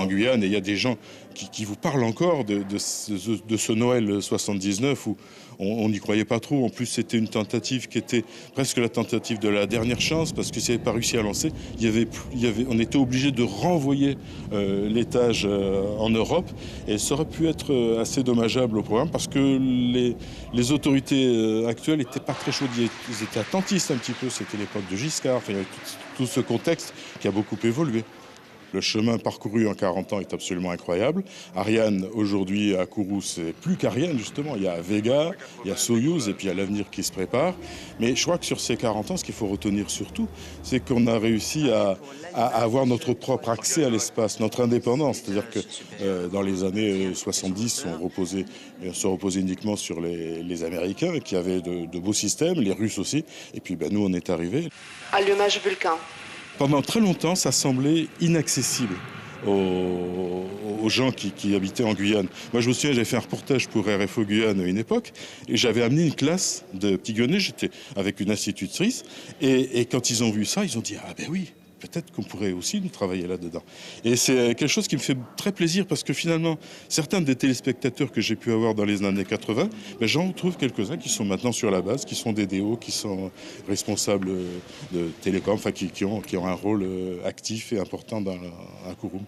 en Guyane et il y a des gens qui vous parlent encore de ce Noël 79 où on n'y croyait pas trop. En plus, c'était une tentative qui était presque la tentative de la dernière chance parce que s'il n'avait pas réussi à lancer, on était obligé de renvoyer l'étage en Europe et ça aurait pu être assez dommageable au programme parce que les autorités actuelles n'étaient pas très chaudes. Ils étaient attentistes un petit peu. C'était l'époque de Giscard. Enfin, il y avait tout ce contexte qui a beaucoup évolué. Le chemin parcouru en 40 ans est absolument incroyable. Ariane, aujourd'hui, à Kourou, c'est plus qu'Ariane, justement. Il y a Vega, il y a Soyouz, et puis il y a l'avenir qui se prépare. Mais je crois que sur ces 40 ans, ce qu'il faut retenir surtout, c'est qu'on a réussi à avoir notre propre accès à l'espace, notre indépendance. C'est-à-dire que dans les années 70, on se reposait uniquement sur les Américains, qui avaient de beaux systèmes, les Russes aussi. Et puis nous, on est arrivés. Allumage Vulcain. Pendant très longtemps, ça semblait inaccessible aux gens qui habitaient en Guyane. Moi, je me souviens, j'avais fait un reportage pour RFO Guyane à une époque, et j'avais amené une classe de petits Guyanais, j'étais avec une institutrice, et quand ils ont vu ça, ils ont dit « Ah ben oui !» Peut-être qu'on pourrait aussi nous travailler là-dedans. Et c'est quelque chose qui me fait très plaisir parce que finalement, certains des téléspectateurs que j'ai pu avoir dans les années 80, j'en retrouve quelques-uns qui sont maintenant sur la base, qui sont des DO, qui sont responsables de télécom, enfin qui ont un rôle actif et important à Kourou.